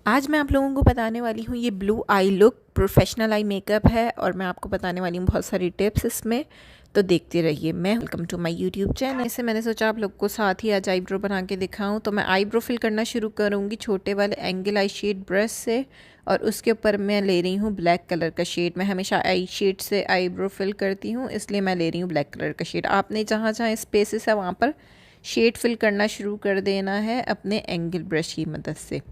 आज मैं आप लोगों को बताने वाली हूँ ये blue I look professional eye makeup है और मैं आपको बताने वाली हूँ बहुत सारी टिप्स इसमें। तो देखते रहिए। मैं welcome to my YouTube channel. इसे मैंने सोचा आप लोग को साथ ही आज आईब्रो बना के दिखाऊं। तो मैं आईब्रो फिल करना शुरू करूँगी छोटे वाले एंगल आई शेड ब्रश से और उसके ऊपर मैं ले रही हूँ ब्लैक कलर का शेड। मैं हमेशा आई शेड से आईब्रो फिल करती हूँ, इसलिए मैं ले रही हूँ ब्लैक कलर का शेड। आपने जहाँ जहाँ स्पेसेस है वहाँ पर शेड फिल करना शुरू कर देना है अपने एंगल ब्रश की मदद से।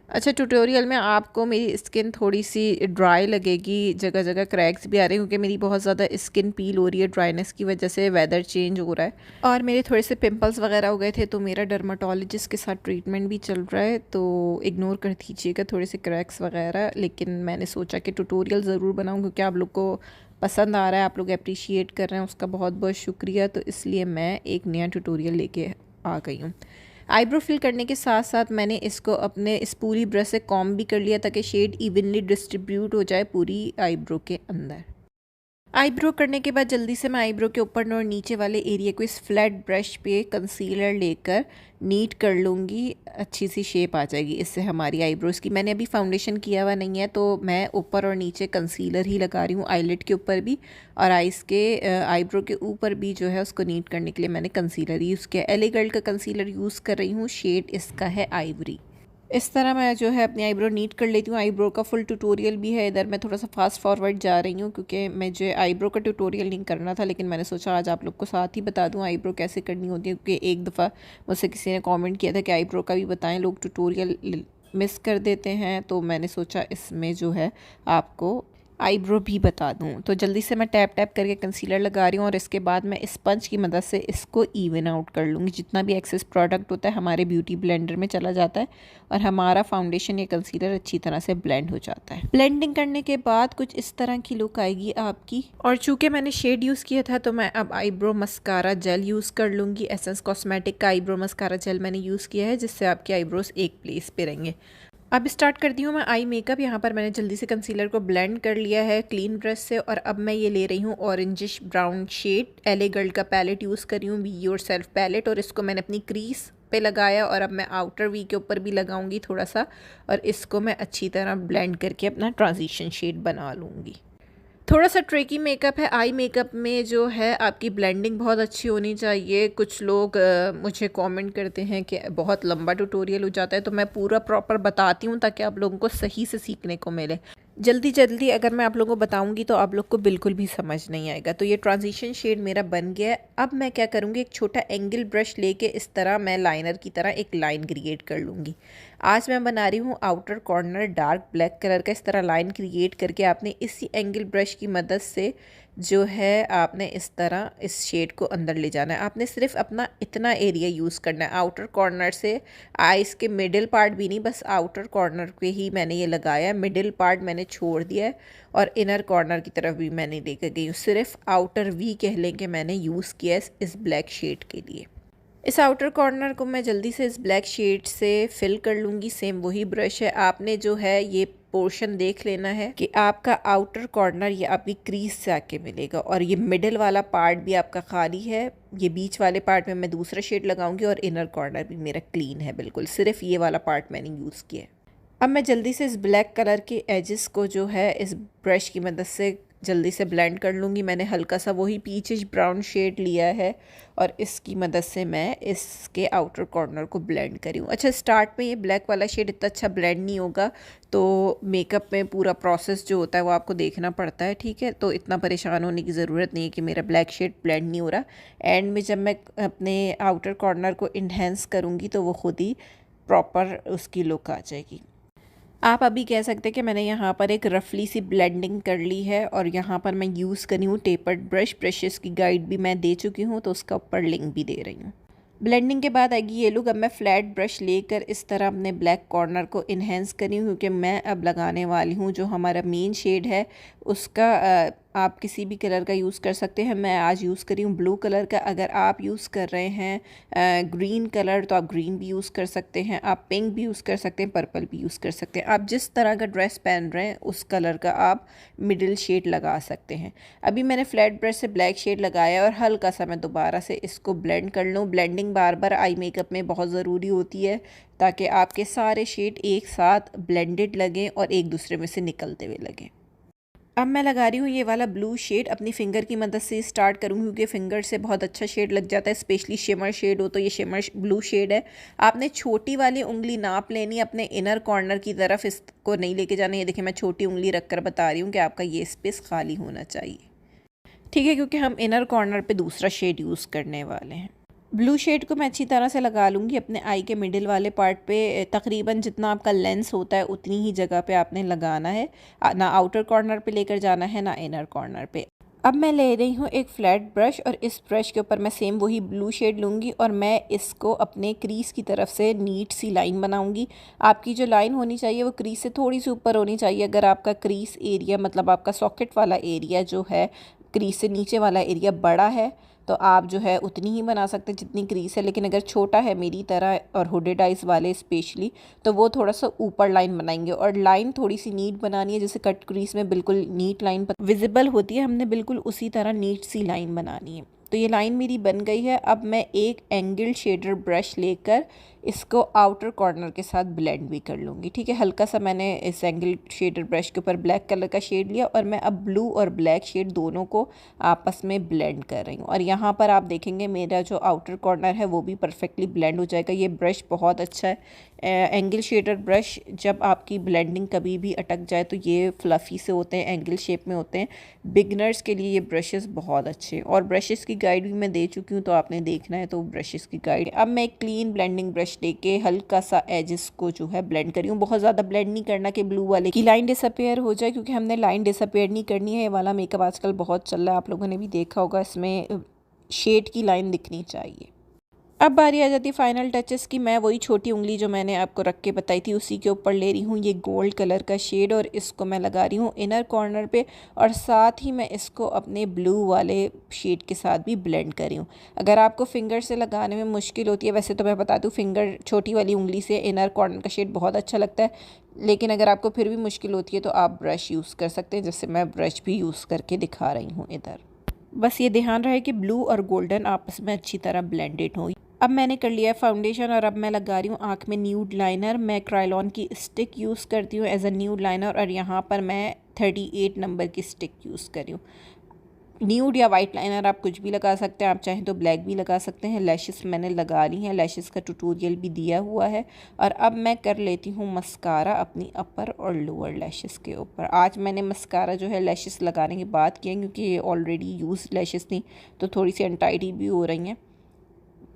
अच्छा, ट्यूटोरियल में आपको मेरी स्किन थोड़ी सी ड्राई लगेगी, जगह जगह क्रैक्स भी आ रहे हैं क्योंकि मेरी बहुत ज़्यादा स्किन पील हो रही है ड्राइनेस की वजह से। वेदर चेंज हो रहा है और मेरे थोड़े से पिंपल्स वगैरह हो गए थे, तो मेरा डर्माटोलॉजिस्ट के साथ ट्रीटमेंट भी चल रहा है, तो इग्नोर कर दीजिएगा थोड़े से क्रैक्स वगैरह। लेकिन मैंने सोचा कि ट्यूटोरियल ज़रूर बनाऊँ क्योंकि आप लोग को पसंद आ रहा है, आप लोग अप्रिशिएट कर रहे हैं, उसका बहुत बहुत शुक्रिया। तो इसलिए मैं एक नया ट्यूटोरियल लेके आ गई हूँ। आईब्रो फिल करने के साथ साथ मैंने इसको अपने इस पूरी ब्रश से कॉम्ब भी कर लिया ताकि शेड इवनली डिस्ट्रीब्यूट हो जाए पूरी आईब्रो के अंदर। आईब्रो करने के बाद जल्दी से मैं आईब्रो के ऊपर और नीचे वाले एरिया को इस फ्लैट ब्रश पे कंसीलर लेकर नीट कर लूँगी। अच्छी सी शेप आ जाएगी इससे हमारी आईब्रोज़ की। मैंने अभी फाउंडेशन किया हुआ नहीं है, तो मैं ऊपर और नीचे कंसीलर ही लगा रही हूँ, आईलिड के ऊपर भी और आइज़ के आईब्रो के ऊपर भी जो है उसको नीट करने के लिए मैंने कंसीलर यूज़ किया। एले गर्ल का कंसीलर यूज़ कर रही हूँ, शेड इसका है आइवरी। इस तरह मैं जो है अपनी आईब्रो नीट कर लेती हूँ। आईब्रो का फुल ट्यूटोरियल भी है इधर। मैं थोड़ा सा फास्ट फॉरवर्ड जा रही हूँ क्योंकि मैं जो आईब्रो का ट्यूटोरियल नहीं करना था, लेकिन मैंने सोचा आज आप लोग को साथ ही बता दूँ आईब्रो कैसे करनी होती है, क्योंकि एक दफ़ा मुझसे किसी ने कमेंट किया था कि आईब्रो का भी बताएं, लोग ट्यूटोरियल मिस कर देते हैं। तो मैंने सोचा इसमें जो है आपको आईब्रो भी बता दूं। तो जल्दी से मैं टैप टैप करके कंसीलर लगा रही हूँ और इसके बाद मैं स्पंज की मदद से इसको इवन आउट कर लूँगी। जितना भी एक्सेस प्रोडक्ट होता है हमारे ब्यूटी ब्लेंडर में चला जाता है और हमारा फाउंडेशन या कंसीलर अच्छी तरह से ब्लेंड हो जाता है। ब्लेंडिंग करने के बाद कुछ इस तरह की लुक आएगी आपकी। और चूँकि मैंने शेड यूज़ किया था तो मैं अब आईब्रो मस्कारा जेल यूज़ कर लूँगी। एसेंस कॉस्मेटिक का आईब्रो मस्कारा जेल मैंने यूज़ किया है, जिससे आपके आईब्रोज एक प्लेस पे रहेंगे। अब स्टार्ट करती हूँ मैं आई मेकअप। यहाँ पर मैंने जल्दी से कंसीलर को ब्लेंड कर लिया है क्लीन ब्रश से और अब मैं ये ले रही हूँ ऑरेंजिश ब्राउन शेड। एले गर्ल का पैलेट यूज़ कर रही हूँ, बी योर सेल्फ पैलेट, और इसको मैंने अपनी क्रीज पे लगाया और अब मैं आउटर वी के ऊपर भी लगाऊंगी थोड़ा सा और इसको मैं अच्छी तरह ब्लेंड करके अपना ट्रांजिशन शेड बना लूँगी। थोड़ा सा ट्रिकी मेकअप है। आई मेकअप में जो है आपकी ब्लेंडिंग बहुत अच्छी होनी चाहिए। कुछ लोग मुझे कमेंट करते हैं कि बहुत लंबा ट्यूटोरियल हो जाता है, तो मैं पूरा प्रॉपर बताती हूँ ताकि आप लोगों को सही से सीखने को मिले। जल्दी जल्दी अगर मैं आप लोगों को बताऊंगी तो आप लोग को बिल्कुल भी समझ नहीं आएगा। तो ये ट्रांजिशन शेड मेरा बन गया है। अब मैं क्या करूँगी, एक छोटा एंगल ब्रश लेके इस तरह मैं लाइनर की तरह एक लाइन क्रिएट कर लूँगी। आज मैं बना रही हूँ outer corner dark black colour का। इस तरह लाइन क्रिएट करके आपने इसी एंगल ब्रश की मदद से जो है आपने इस तरह इस शेड को अंदर ले जाना है। आपने सिर्फ अपना इतना एरिया यूज़ करना है, आउटर कॉर्नर से आइस के मिडिल पार्ट भी नहीं, बस आउटर कॉर्नर पे ही मैंने ये लगाया। मिडिल पार्ट मैंने छोड़ दिया है और इनर कॉर्नर की तरफ भी मैंने लेकर गई हूँ। सिर्फ आउटर वी कह लें कि मैंने यूज़ किया है इस ब्लैक शेड के लिए। इस आउटर कॉर्नर को मैं जल्दी से इस ब्लैक शेड से फिल कर लूँगी। सेम वही ब्रश है, आपने जो है ये पोर्शन देख लेना है कि आपका आउटर कॉर्नर ये आपकी क्रीज से आके मिलेगा और ये मिडिल वाला पार्ट भी आपका खाली है। ये बीच वाले पार्ट में मैं दूसरा शेड लगाऊंगी और इनर कॉर्नर भी मेरा क्लीन है बिल्कुल, सिर्फ ये वाला पार्ट मैंने यूज़ किया है। अब मैं जल्दी से इस ब्लैक कलर के एजेस को जो है इस ब्रश की मदद से जल्दी से ब्लेंड कर लूँगी। मैंने हल्का सा वही पीचिश ब्राउन शेड लिया है और इसकी मदद से मैं इसके आउटर कॉर्नर को ब्लेंड करी हूँ। अच्छा, स्टार्ट में ये ब्लैक वाला शेड इतना अच्छा ब्लेंड नहीं होगा, तो मेकअप में पूरा प्रोसेस जो होता है वो आपको देखना पड़ता है, ठीक है। तो इतना परेशान होने की ज़रूरत नहीं है कि मेरा ब्लैक शेड ब्लेंड नहीं हो रहा। एंड में जब मैं अपने आउटर कॉर्नर को इन्हेंस करूँगी तो वो खुद ही प्रॉपर उसकी लुक आ जाएगी। आप अभी कह सकते हैं कि मैंने यहाँ पर एक रफली सी ब्लेंडिंग कर ली है और यहाँ पर मैं यूज़ करी हूँ टेपर्ड ब्रश। ब्रशेस की गाइड भी मैं दे चुकी हूँ, तो उसका ऊपर लिंक भी दे रही हूँ। ब्लेंडिंग के बाद आएगी ये लुक। अब मैं फ्लैट ब्रश लेकर इस तरह अपने ब्लैक कॉर्नर को इन्हेंस करी हूँ क्योंकि मैं अब लगाने वाली हूँ जो हमारा मेन शेड है उसका आप किसी भी कलर का यूज़ कर सकते हैं। मैं आज यूज़ कर रही हूँ ब्लू कलर का। अगर आप यूज़ कर रहे हैं ग्रीन कलर तो आप ग्रीन भी यूज़ कर सकते हैं, आप पिंक भी यूज़ कर सकते हैं, पर्पल भी यूज़ कर सकते हैं। आप जिस तरह का ड्रेस पहन रहे हैं उस कलर का आप मिडिल शेड लगा सकते हैं। अभी मैंने फ्लैट ब्रश से ब्लैक शेड लगाया और हल्का सा मैं दोबारा से इसको ब्लेंड कर लूँ। ब्लेंडिंग बार बार आई मेकअप में बहुत ज़रूरी होती है ताकि आपके सारे शेड एक साथ ब्लेंडेड लगें और एक दूसरे में से निकलते हुए लगें। अब मैं लगा रही हूँ ये वाला ब्लू शेड, अपनी फिंगर की मदद से स्टार्ट करूँगी क्योंकि फिंगर से बहुत अच्छा शेड लग जाता है, स्पेशली शिमर शेड हो तो ये शिमर ब्लू शेड है। आपने छोटी वाली उंगली नाप लेनी, अपने इनर कॉर्नर की तरफ इसको नहीं लेके जाना। ये देखिए मैं छोटी उंगली रख कर बता रही हूँ कि आपका ये स्पेस खाली होना चाहिए, ठीक है, क्योंकि हम इनर कॉर्नर पे दूसरा शेड यूज़ करने वाले हैं। ब्लू शेड को मैं अच्छी तरह से लगा लूँगी अपने आई के मिडिल वाले पार्ट पे। तकरीबन जितना आपका लेंस होता है उतनी ही जगह पे आपने लगाना है, ना आउटर कॉर्नर पे लेकर जाना है ना इनर कॉर्नर पे। अब मैं ले रही हूँ एक फ्लैट ब्रश और इस ब्रश के ऊपर मैं सेम वही ब्लू शेड लूँगी और मैं इसको अपने क्रीज की तरफ से नीट सी लाइन बनाऊँगी। आपकी जो लाइन होनी चाहिए वो क्रीज से थोड़ी सी ऊपर होनी चाहिए। अगर आपका क्रीज एरिया मतलब आपका सॉकेट वाला एरिया जो है क्रीज से नीचे वाला एरिया बड़ा है तो आप जो है उतनी ही बना सकते हैं जितनी क्रीज है, लेकिन अगर छोटा है मेरी तरह और हुडेड आइज़ वाले स्पेशली तो वो थोड़ा सा ऊपर लाइन बनाएंगे। और लाइन थोड़ी सी नीट बनानी है, जैसे कट क्रीज में बिल्कुल नीट लाइन विजिबल होती है, हमने बिल्कुल उसी तरह नीट सी लाइन बनानी है। तो ये लाइन मेरी बन गई है। अब मैं एक एंगल शेडर ब्रश लेकर इसको आउटर कॉर्नर के साथ ब्लेंड भी कर लूँगी, ठीक है। हल्का सा मैंने इस एंगल शेडर ब्रश के ऊपर ब्लैक कलर का शेड लिया और मैं अब ब्लू और ब्लैक शेड दोनों को आपस में ब्लेंड कर रही हूँ। और यहाँ पर आप देखेंगे मेरा जो आउटर कॉर्नर है वो भी परफेक्टली ब्लेंड हो जाएगा। ये ब्रश बहुत अच्छा है। एंगल शेडर ब्रश जब आपकी ब्लेंडिंग कभी भी अटक जाए तो ये फ्लफ़ी से होते हैं, एंगल शेप में होते हैं। बिगनर्स के लिए ये ब्रशेस बहुत अच्छे हैं और ब्रशेस की गाइड भी मैं दे चुकी हूँ, तो आपने देखना है तो ब्रशेस की गाइड। अब मैं एक क्लीन ब्लेंडिंग ब्रश लेके हल्का सा एजेस को जो है ब्लेंड करी हूँ। बहुत ज़्यादा ब्लेंड नहीं करना कि ब्लू वाले की लाइन डिसअपेयर हो जाए, क्योंकि हमने लाइन डिसअपेयर नहीं करनी है। ये वाला मेकअप आजकल बहुत चल रहा है, आप लोगों ने भी देखा होगा, इसमें शेड की लाइन दिखनी चाहिए। अब बारी आ जाती है फाइनल टचेस की। मैं वही छोटी उंगली जो मैंने आपको रख के बताई थी उसी के ऊपर ले रही हूँ ये गोल्ड कलर का शेड और इसको मैं लगा रही हूँ इनर कॉर्नर पे और साथ ही मैं इसको अपने ब्लू वाले शेड के साथ भी ब्लेंड कर रही हूँ। अगर आपको फिंगर से लगाने में मुश्किल होती है, वैसे तो मैं बता दूँ फिंगर छोटी वाली उंगली से इनर कॉर्नर का शेड बहुत अच्छा लगता है, लेकिन अगर आपको फिर भी मुश्किल होती है तो आप ब्रश यूज़ कर सकते हैं, जैसे मैं ब्रश भी यूज़ करके दिखा रही हूँ इधर। बस ये ध्यान रहे कि ब्लू और गोल्डन आपस में अच्छी तरह ब्लेंडेड हो। अब मैंने कर लिया है फाउंडेशन और अब मैं लगा रही हूँ आँख में न्यूड लाइनर। मैं क्रायलॉन की स्टिक यूज़ करती हूँ एज अ न्यूड लाइनर और यहाँ पर मैं 38 नंबर की स्टिक यूज़ कर रही हूँ। न्यूड या वाइट लाइनर आप कुछ भी लगा सकते हैं, आप चाहें तो ब्लैक भी लगा सकते हैं। लैशेस मैंने लगा ली हैं, लैशेस का ट्यूटोरियल भी दिया हुआ है। और अब मैं कर लेती हूँ मस्कारा अपनी अपर और लोअर लैशेस के ऊपर। आज मैंने मस्कारा जो है लैशेस लगाने के बाद किया क्योंकि ये ऑलरेडी यूज़ लैशेस थी तो थोड़ी सी अनटाइडी भी हो रही हैं,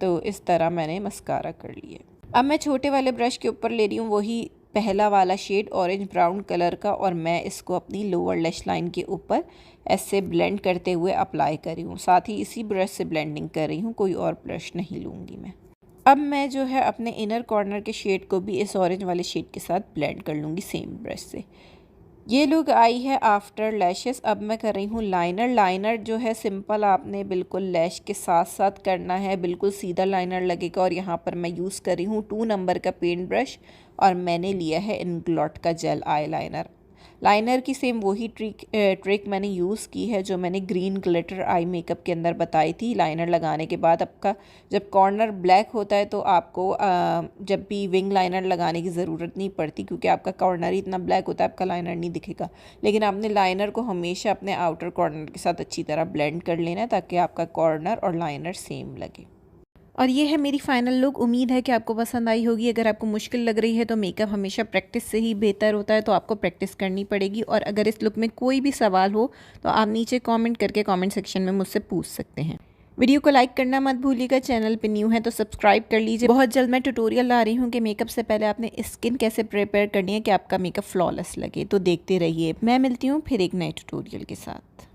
तो इस तरह मैंने मस्कारा कर लिया। अब मैं छोटे वाले ब्रश के ऊपर ले रही हूँ वही पहला वाला शेड ऑरेंज ब्राउन कलर का और मैं इसको अपनी लोअर लैश लाइन के ऊपर ऐसे ब्लेंड करते हुए अप्लाई कर रही हूँ। साथ ही इसी ब्रश से ब्लेंडिंग कर रही हूँ, कोई और ब्रश नहीं लूँगी मैं। अब मैं जो है अपने इनर कॉर्नर के शेड को भी इस ऑरेंज वाले शेड के साथ ब्लेंड कर लूँगी सेम ब्रश से। ये लुक आई है आफ्टर लैशेस। अब मैं कर रही हूँ लाइनर। लाइनर जो है सिंपल आपने बिल्कुल लैश के साथ साथ करना है, बिल्कुल सीधा लाइनर लगेगा। और यहाँ पर मैं यूज़ कर रही हूँ 2 नंबर का पेंट ब्रश और मैंने लिया है इनग्लॉट का जेल आई लाइनर। लाइनर की सेम वही ट्रिक मैंने यूज़ की है जो मैंने ग्रीन ग्लिटर आई मेकअप के अंदर बताई थी। लाइनर लगाने के बाद आपका जब कॉर्नर ब्लैक होता है तो आपको जब भी विंग लाइनर लगाने की ज़रूरत नहीं पड़ती, क्योंकि आपका कॉर्नर ही इतना ब्लैक होता है आपका लाइनर नहीं दिखेगा। लेकिन आपने लाइनर को हमेशा अपने आउटर कॉर्नर के साथ अच्छी तरह ब्लेंड कर लेना है ताकि आपका कॉर्नर और लाइनर सेम लगे। और ये है मेरी फ़ाइनल लुक। उम्मीद है कि आपको पसंद आई होगी। अगर आपको मुश्किल लग रही है तो मेकअप हमेशा प्रैक्टिस से ही बेहतर होता है, तो आपको प्रैक्टिस करनी पड़ेगी। और अगर इस लुक में कोई भी सवाल हो तो आप नीचे कमेंट करके कमेंट सेक्शन में मुझसे पूछ सकते हैं। वीडियो को लाइक करना मत भूलिएगा। चैनल पे न्यू है तो सब्सक्राइब कर लीजिए। बहुत जल्द मैं ट्यूटोरियल ला रही हूँ कि मेकअप से पहले आपने स्किन कैसे प्रिपेयर करनी है कि आपका मेकअप फ्लॉलेस लगे, तो देखते रहिए। मैं मिलती हूँ फिर एक नए ट्यूटोरियल के साथ।